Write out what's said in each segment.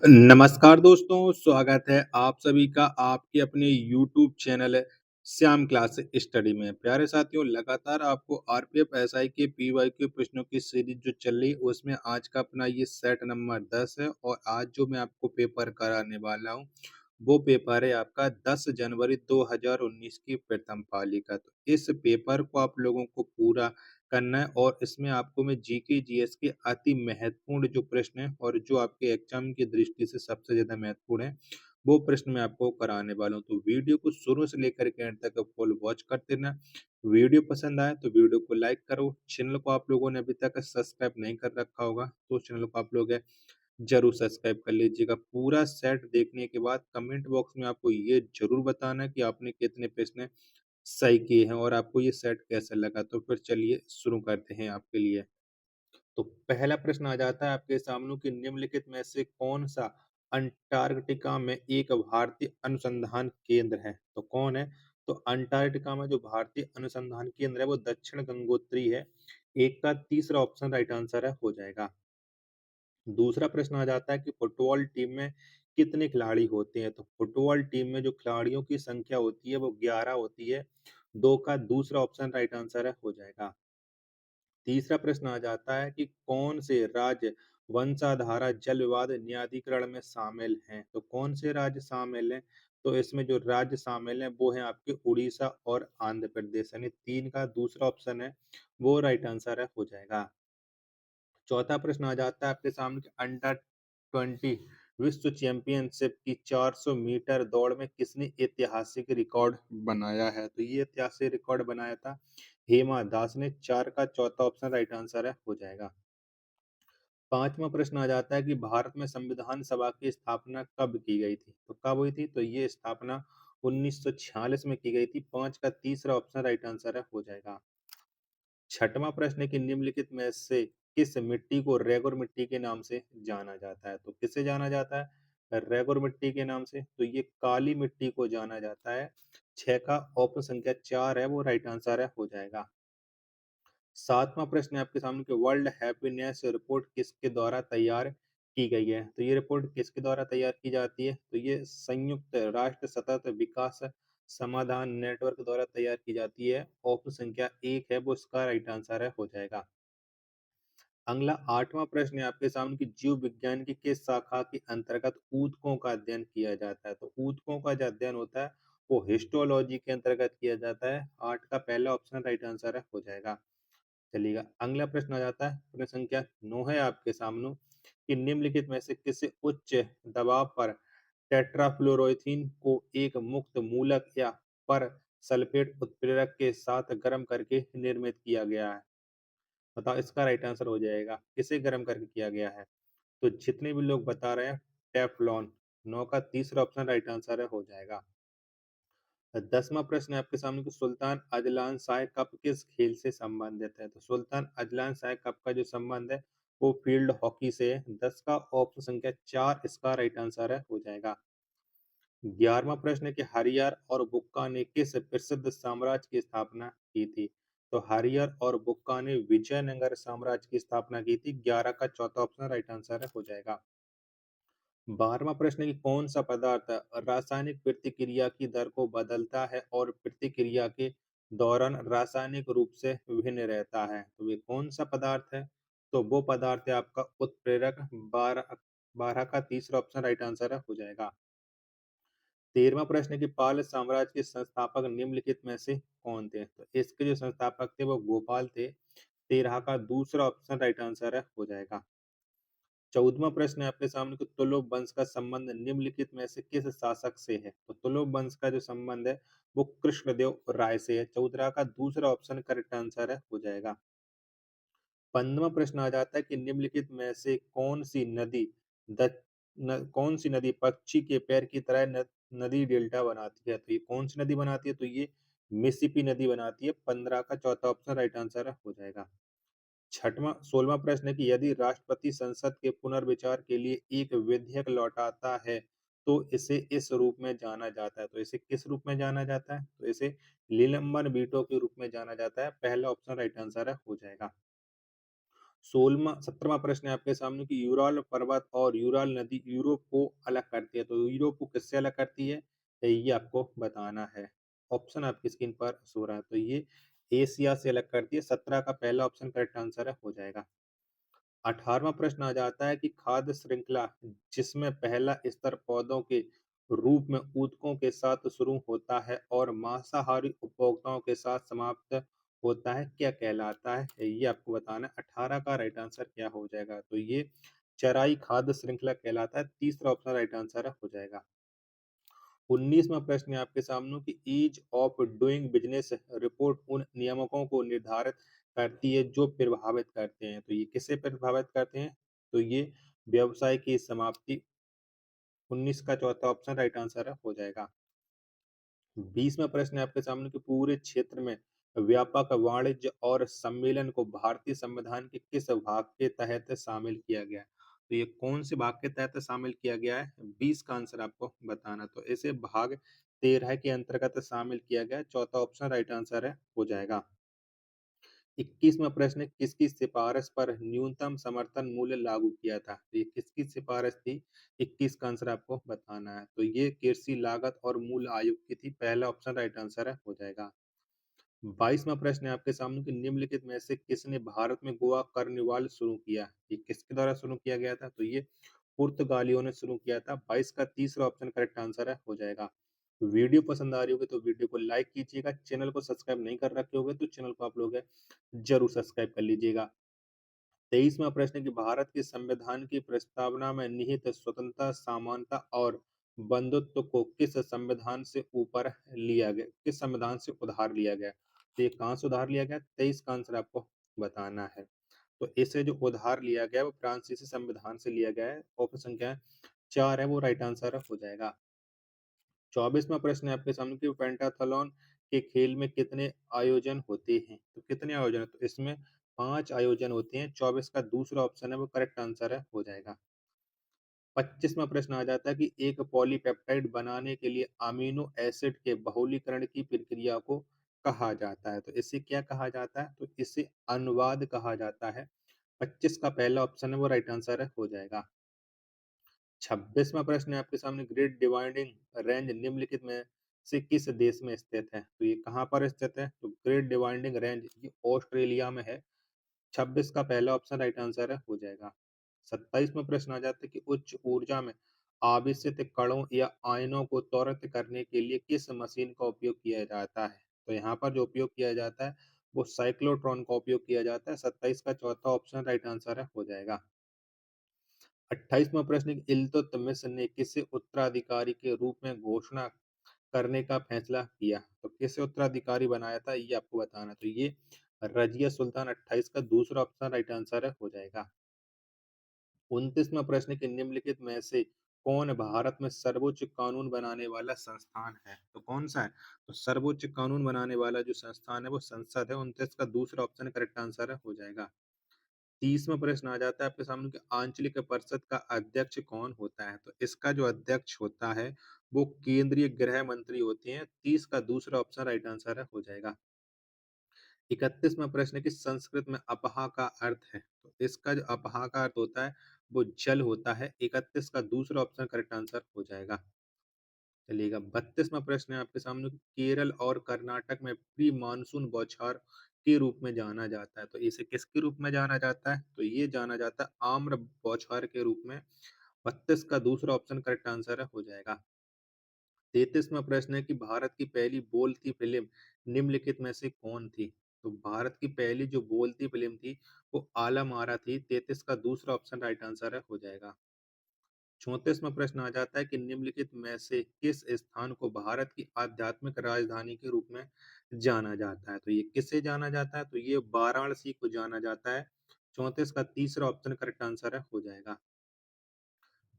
नमस्कार दोस्तों, स्वागत है आप सभी का आपके अपने YouTube channel Shyam class study में। प्यारे साथियों, लगातार आपको आरपीएफ एसआई के पीवाईक्यू प्रश्नों की सीरीज जो चल रही है उसमें आज का अपना ये सेट नंबर 10 है और आज जो मैं आपको पेपर कराने वाला हूँ वो पेपर है आपका 10 जनवरी 2019 की प्रथम पाली का। तो इस पेपर को आप लोगों को पूरा करना है और इसमें आपको मैं जीके जीएस के अति महत्वपूर्ण जो प्रश्न है और जो आपके एग्जाम की दृष्टि से सबसे ज्यादा महत्वपूर्ण है वो प्रश्न मैं आपको कराने वाला हूँ। तो वीडियो को शुरू से लेकर के एंड तक फुल वॉच करते रहना। वीडियो पसंद आए तो वीडियो को लाइक करो। चैनल को आप लोगों ने अभी तक सब्सक्राइब नहीं कर रखा होगा तो चैनल को आप लोग जरूर सब्सक्राइब कर लीजिएगा। पूरा सेट देखने के बाद कमेंट बॉक्स में आपको ये जरूर बताना कि आपने कितने प्रश्न सही किए हैं और आपको ये सेट कैसा लगा। तो फिर चलिए शुरू करते हैं आपके लिए। तो पहला प्रश्न आ जाता है आपके सामने कि निम्नलिखित में से कौन सा अंटार्कटिका में एक भारतीय अनुसंधान केंद्र है। तो कौन है? तो अंटार्कटिका में जो भारतीय अनुसंधान केंद्र है वो दक्षिण गंगोत्री है। एक का तीसरा ऑप्शन राइट आंसर है हो जाएगा। दूसरा प्रश्न आ जाता है कि फुटबॉल टीम में कितने खिलाड़ी होते हैं। तो फुटबॉल टीम में जो खिलाड़ियों की संख्या होती है वो 11 होती है। दो का दूसरा ऑप्शन राइट आंसर है हो जाएगा। तीसरा प्रश्न आ जाता है कि कौन से राज्य वंशाधारा जल विवाद न्यायाधिकरण में शामिल हैं। तो कौन से राज्य शामिल हैं? तो इसमें जो राज्य शामिल हैं वो हैं आपके उड़ीसा और आंध्र प्रदेश, यानी तीन का दूसरा ऑप्शन है वो राइट आंसर है हो जाएगा। चौथा प्रश्न आ जाता है आपके सामने कि अंडर 20 विश्व चैंपियनशिप की 400 मीटर दौड़ में किसने ऐतिहासिक रिकॉर्ड बनाया है। तो ये ऐतिहासिक रिकॉर्ड बनाया था हेमा दास ने। चार का चौथा ऑप्शन राइट आंसर है हो जाएगा। पांचवा प्रश्न आ जाता है कि भारत में संविधान सभा की स्थापना कब की गई थी। तो कब हुई थी? तो ये स्थापना 1946 में की गई थी। पांच का तीसरा ऑप्शन राइट आंसर है हो जाएगा। छठवां प्रश्न है कि निम्नलिखित में से किस मिट्टी को रेगुर मिट्टी के नाम से जाना जाता है। तो किसे जाना जाता है रेगुर मिट्टी के नाम से? तो ये काली मिट्टी को जाना जाता है। छह का ऑप्शन संख्या चार है वो राइट आंसर है हो जाएगा। सातवां प्रश्न है आपके सामने कि वर्ल्ड हैप्पीनेस रिपोर्ट किसके द्वारा तैयार की गई है। तो ये रिपोर्ट किसके द्वारा तैयार की जाती है? तो ये संयुक्त राष्ट्र सतत विकास समाधान नेटवर्क द्वारा तैयार की जाती है। ऑप्शन संख्या एक है वो इसका राइट आंसर है हो जाएगा। अगला आठवां प्रश्न है आपके सामने कि जीव विज्ञान की किस शाखा के अंतर्गत ऊतकों का अध्ययन किया जाता है। तो ऊतकों का जो अध्ययन होता है वो हिस्टोलॉजी के अंतर्गत किया जाता है। आठ का पहला ऑप्शन राइट आंसर है हो जाएगा। चलिएगा, अगला प्रश्न आ जाता है प्रश्न संख्या 9 है आपके सामने कि निम्नलिखित में से किसी उच्च दबाव पर टेट्राफ्लोरोइथीन को एक मुक्त मूलक या पर सल्फेट उत्प्रेरक के साथ गर्म करके निर्मित किया गया है। बताओ इसका राइट आंसर हो जाएगा किसे गर्म करके किया गया है। तो जितने भी लोग बता रहे हैं टेफ्लॉन। नौ का तीसरा ऑप्शन राइट आंसर है हो जाएगा। 10वां प्रश्न है आपके सामने कि सुल्तान अजलान शाह कप किस खेल से संबंधित है। तो सुल्तान अजलान शाह कप का जो संबंध है वो फील्ड हॉकी से है। 10 का ऑप्शन संख्या चार इसका राइट आंसर है हो जाएगा। 11वां प्रश्न है कि हरियर और बुक्का ने किस प्रसिद्ध साम्राज्य की स्थापना की थी। तो हरियर और बुक्का ने विजयनगर साम्राज्य की स्थापना की थी। 11 का चौथा ऑप्शन राइट आंसर है हो जाएगा। 12वां प्रश्न है कि कौन सा पदार्थ रासायनिक प्रतिक्रिया की दर को बदलता है और प्रतिक्रिया के दौरान रासायनिक रूप से भिन्न रहता है। तो ये कौन सा पदार्थ है? तो वो पदार्थ है आपका उत्प्रेरक। 12 का तीसरा ऑप्शन राइट आंसर है हो जाएगा। 13वां प्रश्न है कि पाल साम्राज्य के संस्थापक निम्नलिखित में से कौन थे। तो इसके जो संस्थापक थे वो गोपाल थे। 13 का दूसरा ऑप्शन राइट आंसर है हो जाएगा। 14वां प्रश्न है आपके सामने कि तुलुप वंश का संबंध निम्नलिखित में से किस शासक से है। तो तुलुप वंश का जो संबंध है वो कृष्णदेव राय से है। 14 का दूसरा ऑप्शन करेक्ट आंसर है हो जाएगा। 15वां प्रश्न आ जाता है कि निम्नलिखित में से कौन सी नदी पक्षी के पैर की तरह नदी डेल्टा बनाती है। तो ये कौन सी नदी बनाती है? तो ये मिसिसिपी नदी बनाती है। 15 का चौथा ऑप्शन राइट आंसर है हो जाएगा। छठवां 16वां प्रश्न है कि यदि राष्ट्रपति संसद के पुनर्विचार के लिए एक विधेयक लौटाता है तो इसे इस रूप में जाना जाता है। तो इसे किस रूप में जाना जाता है? तो इसे निलंबन वीटो के रूप में जाना जाता है। पहला ऑप्शन राइट आंसर है हो जाएगा। 16वां 17वां प्रश्न है आपके सामने कि यूराल पर्वत और यूराल नदी यूरोप को अलग करती है, तो यूरोप को किससे अलग करती है? ये आपको बताना है। ऑप्शन आपकी स्क्रीन पर शो हो रहा है, तो ये एशिया से अलग करती है। 17 का पहला ऑप्शन करेक्ट आंसर है, हो जाएगा। 18वां प्रश्न आ जाता है कि खाद्य श्रृंखला जिसमें पहला स्तर पौधों के रूप में ऊतकों के साथ शुरू होता है और मांसाहारी उपभोक्ताओं के साथ समाप्त होता है, क्या कहलाता है? ये आपको बताना है। 18 का राइट आंसर क्या हो जाएगा? तो ये चराई खाद्य श्रृंखला कहलाता है। तीसरा ऑप्शन राइट आंसर है, हो जाएगा। 19वां प्रश्न है आपके सामने कि ease of doing business report उन नियामकों को निर्धारित करती है जो प्रभावित करते हैं, तो ये किसे प्रभावित करते हैं? तो ये व्यवसाय की समाप्ति। 19 का चौथा ऑप्शन राइट आंसर है, हो जाएगा। 20वां प्रश्न है आपके सामने कि पूरे क्षेत्र में व्यापक वाणिज्य और सम्मेलन को भारतीय संविधान के किस भाग के तहत शामिल किया गया है? तो ये कौन से भाग के तहत शामिल किया गया है? 20 का आंसर आपको बताना, तो इसे भाग 13 के अंतर्गत शामिल किया गया है। चौथा ऑप्शन राइट आंसर है, हो जाएगा। 21वां प्रश्न है, किसकी सिफारिश पर न्यूनतम समर्थन मूल्य लागू किया था? तो ये किसकी सिफारिश थी? 21 का आंसर आपको बताना है, तो ये कृषि लागत और मूल्य आयोग की थी। पहला ऑप्शन राइट आंसर है, हो जाएगा। 22वां प्रश्न है आपके सामने कि निम्नलिखित में से किसने भारत में गोवा कार्निवाल शुरू किया? ये किसके द्वारा शुरू किया गया था? तो ये पुर्तगालियों ने शुरू किया था। 22 का तीसरा ऑप्शन करेक्ट आंसर है, हो जाएगा। वीडियो पसंद आ रही होगी तो वीडियो को लाइक कीजिएगा। चैनल को सब्सक्राइब नहीं कर रखे होगे तो चैनल को आप लोग जरूर सब्सक्राइब कर लीजिएगा। 23वां प्रश्न है कि भारत के संविधान की प्रस्तावना में निहित स्वतंत्रता, समानता और बंधुत्व को किस संविधान से ऊपर लिया गया, किस संविधान से उधार लिया गया? तो ये कहाँ से उधार लिया गया? 23 का आंसर आपको बताना है। तो इसे जो उधार लिया गया वो फ्रांसीसी संविधान से लिया गया है। ऑप्शन संख्या 4 है, वो राइट आंसर हो जाएगा। 24वां प्रश्न है आपके सामने कि पेंटाथलॉन के खेल में कितने आयोजन होते हैं? तो कितने आयोजन? तो इसमें 5 आयोजन होते हैं। 24 का दूसरा ऑप्शन है वो करेक्ट आंसर है, हो जाएगा। 25वां प्रश्न आ जाता है कि एक पॉलीपेप्टाइड बनाने के लिए अमीनो एसिड के बहुलीकरण की प्रक्रिया को कहा जाता है। तो इसे क्या कहा जाता है? तो इसे अनुवाद कहा जाता है। 25 का पहला ऑप्शन है वो राइट आंसर है, हो जाएगा। 26वां प्रश्न है आपके सामने, ग्रेट डिवाइडिंग रेंज निम्नलिखित में से किस देश में स्थित है? तो ये कहाँ पर स्थित है? तो ग्रेट डिवाइडिंग रेंज ये ऑस्ट्रेलिया में है। 26 का पहला ऑप्शन राइट आंसर है, हो जाएगा। 27वां प्रश्न आ जाता है कि उच्च ऊर्जा में आवेशित कणों या आयनों को त्वरित करने के लिए किस मशीन का उपयोग किया जाता है? तो यहाँ पर जो उपयोग किया जाता है वो साइक्लोट्रॉन का उपयोग किया जाता है। 27 का चौथा ऑप्शन राइट आंसर है, हो जाएगा। 28वां प्रश्न है कि इल्तुतमिश ने किसे उत्तराधिकारी के रूप में घोषणा करने का फैसला किया? तो किसे उत्तराधिकारी बनाया था, ये आपको बताना। तो ये रजिया सुल्तान। 28 का दूसरा ऑप्शन राइट आंसर है, हो जाएगा। 29वां प्रश्न है कि निम्नलिखित में से कौन भारत में सर्वोच्च कानून बनाने वाला संस्थान है? तो कौन सा है? तो सर्वोच्च कानून बनाने वाला जो संस्थान है वो संसद है। 29 का दूसरा ऑप्शन करेक्ट आंसर है, हो जाएगा। 30वां प्रश्न आ जाता है आपके सामने कि आंचलिक परिषद का अध्यक्ष कौन होता है? तो इसका जो अध्यक्ष होता है वो केंद्रीय गृह मंत्री होते हैं। 30 का दूसरा ऑप्शन राइट आंसर है, हो जाएगा। 31वां प्रश्न है कि संस्कृत में अपहा का अर्थ है? तो इसका जो अपहा का अर्थ होता है वो जल होता है। 31 का दूसरा ऑप्शन करेक्ट आंसर हो जाएगा। चलिएगा, 32वां प्रश्न है आपके सामने कि केरल और कर्नाटक में प्री मानसून बौछार के रूप में जाना जाता है। तो इसे किसके रूप में जाना जाता है? तो ये जाना जाता है आम्र बौछार के रूप में। 32 का दूसरा ऑप्शन करेक्ट आंसर है, हो जाएगा। 33वां प्रश्न है कि भारत की पहली बोलती फिल्म निम्नलिखित में से कौन थी? तो भारत की पहली जो बोलती फिल्म थी वो आलम आरा थी। 33 का दूसरा ऑप्शन राइट आंसर है, हो जाएगा। 34वां प्रश्न आ जाता है कि निम्नलिखित में से किस स्थान को भारत की आध्यात्मिक राजधानी के रूप में जाना जाता है? तो ये किससे जाना जाता है? तो ये वाराणसी को जाना जाता है। 34 का तीसरा ऑप्शन करेक्ट आंसर है, हो जाएगा।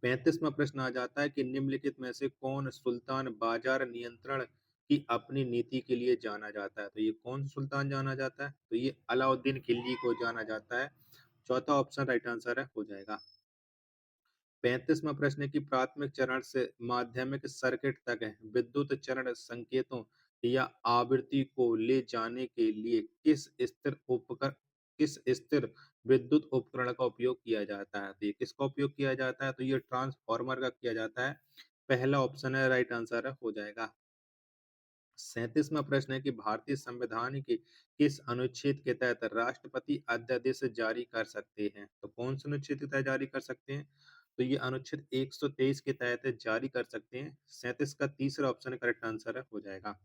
35वां प्रश्न आ जाता है कि निम्नलिखित में से कौन सुल्तान बाजार नियंत्रण की अपनी नीति के लिए जाना जाता है? तो ये कौन सुल्तान जाना जाता है? तो ये अलाउद्दीन खिलजी को जाना जाता है। चौथा ऑप्शन राइट आंसर है, हो जाएगा। 35वां प्रश्न है कि प्राथमिक चरण से माध्यमिक सर्किट तक विद्युत चरण संकेतों या आवृत्ति को ले जाने के लिए किस स्थिर विद्युत उपकरण का उपयोग किया जाता है? तो ये किसका उपयोग किया जाता है? तो ये ट्रांसफार्मर का किया जाता है। पहला ऑप्शन है राइट आंसर है हो जाएगा। 37वां प्रश्न है कि भारतीय संविधान के किस अनुच्छेद के तहत राष्ट्रपति अध्यादेश जारी कर सकते हैं? तो कौन से अनुच्छेद के तहत जारी कर सकते हैं? तो ये अनुच्छेद 123 के तहत जारी कर सकते हैं। 37 का तीसरा ऑप्शन करेक्ट आंसर है हो जाएगा।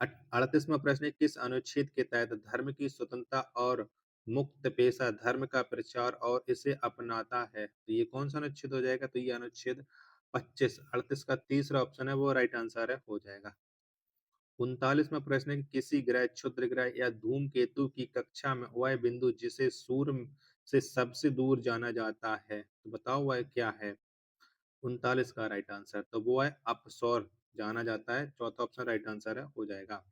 38वां प्रश्न है किस अनुच्छेद के तहत धर्म की स्वतंत्रता और मुक्त पेशा धर्म का प्रचार और इसे अपनाता है? तो ये कौन सा अनुच्छेद हो जाएगा? तो ये अनुच्छेद 25। 38 का तीसरा ऑप्शन है वो राइट आंसर है हो जाएगा। 39वां प्रश्न है कि किसी ग्रह, क्षुद्र ग्रह या धूमकेतु की कक्षा में वह बिंदु जिसे सूर्य से सबसे दूर जाना जाता है, तो बताओ वह क्या है? 39 का राइट आंसर तो वो है अपसौर जाना जाता है। चौथा ऑप्शन राइट आंसर है हो जाएगा।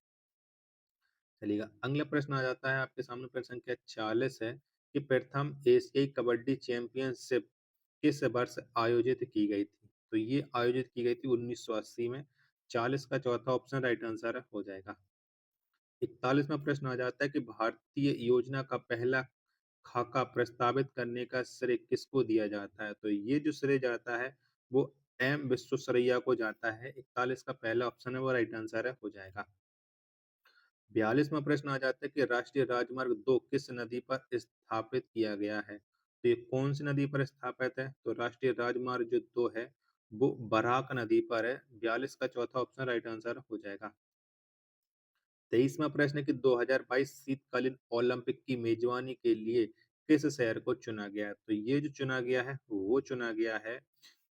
चलिएगा अगला प्रश्न आ जाता है आपके सामने। प्रश्न संख्या 40 है कि प्रथम एशियाई कबड्डी चैंपियनशिप किस वर्ष आयोजित की गई थी? तो ये आयोजित की गई थी 1980 में। 40 का चौथा ऑप्शन राइट आंसर है हो जाएगा। 41वां प्रश्न आ जाता है कि भारतीय योजना का पहला खाका प्रस्तावित करने का श्रेय किसको दिया जाता है? तो ये जो श्रेय जाता है वो एम विश्वेश्वरैया को जाता है। 41 का पहला ऑप्शन है वो राइट आंसर है हो जाएगा। 42वां प्रश्न आ जाता है कि राष्ट्रीय राजमार्ग 2 किस नदी पर स्थापित किया गया है? तो ये कौन सी नदी पर स्थापित है? तो राष्ट्रीय राजमार्ग जो 2 है वो बराक नदी पर है। 42 का चौथा ऑप्शन राइट आंसर हो जाएगा। 23वां प्रश्न है कि 2022 शीतकालीन ओलंपिक की मेजबानी के लिए किस शहर को चुना गया है? तो ये जो चुना गया है वो चुना गया है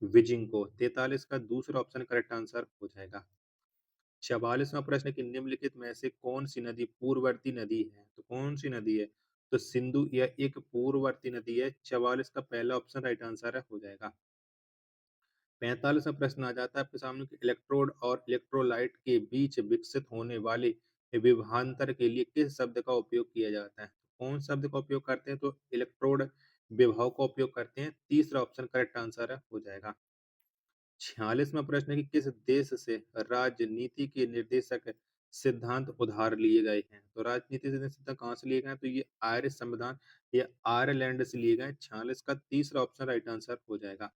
बीजिंग को। 43 का दूसरा ऑप्शन करेक्ट आंसर हो जाएगा। 44वां प्रश्न है कि निम्नलिखित में से कौन सी नदी पूर्ववर्ती नदी है? तो कौन सी नदी है? तो सिंधु यह एक पूर्ववर्ती नदी है। 44 का पहला ऑप्शन राइट आंसर है हो जाएगा। 45वां प्रश्न आ जाता है आपके सामने कि इलेक्ट्रोड और इलेक्ट्रोलाइट के बीच विकसित होने वाले विभवांतर के लिए किस शब्द का उपयोग किया जाता है? कौन शब्द का उपयोग करते हैं? तो इलेक्ट्रोड विभव का उपयोग करते हैं। तीसरा ऑप्शन करेक्ट आंसर है हो जाएगा। 46वां प्रश्न है कि किस देश से राजनीति के निर्देशक सिद्धांत उधार लिए गए हैं? तो राजनीति से सिद्धांत कहाँ से लिए गए हैं? तो ये आयरिश संविधान या आयरलैंड से लिए गए। 46 का तीसरा ऑप्शन राइट आंसर हो जाएगा।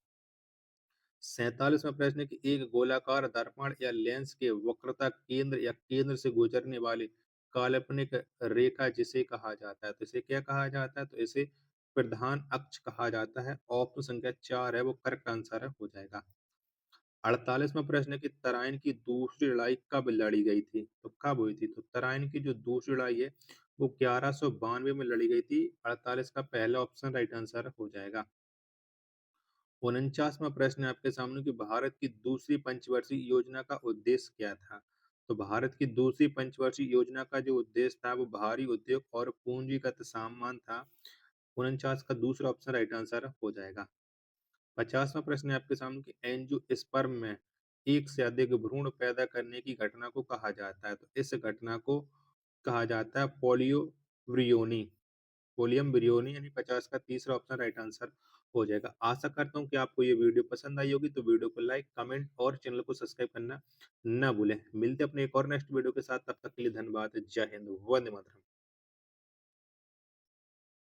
47वां प्रश्न है कि एक गोलाकार दर्पण या लेंस के वक्रता केंद्र या केंद्र से गुजरने वाली काल्पनिक रेखा जिसे कहा जाता है? तो इसे क्या कहा जाता है? तो इसे प्रधान अक्ष कहा जाता है। ऑप्शन संख्या 4 है वो करेक्ट आंसर है हो जाएगा। 48वां प्रश्न है कि तराइन की दूसरी लड़ाई कब लड़ी गई थी? तो कब हुई थी? तो तराइन की जो दूसरी लड़ाई है वो 1192 में लड़ी गई थी। 48 का पहला ऑप्शन राइट आंसर हो जाएगा। 49वां प्रश्न है आपके सामने कि भारत की दूसरी पंचवर्षीय योजना का उद्देश्य क्या था? तो भारत की दूसरी पंचवर्षीय योजना का जो उद्देश्य था वो भारी उद्योग और पूंजीगत सामान था। 49 का दूसरा ऑप्शन राइट आंसर हो जाएगा। 50वां प्रश्न है आपके सामने कि एंजियोस्पर्म में एक से अधिक भ्रूण पैदा करने की घटना को कहा जाता है? तो इस घटना को कहा जाता है पोलियोब्रियोनी। पोलियम ब्रियोनी यानी 50 का तीसरा ऑप्शन राइट आंसर हो जाएगा। आशा करता हूँ कि आपको ये वीडियो पसंद आई होगी, तो वीडियो को लाइक, कमेंट और चैनल को सब्सक्राइब करना ना भूलें। मिलते हैं अपने एक और नेक्स्ट वीडियो के साथ, तब तक के लिए धन्यवाद। जय हिंद, वंदे मातरम।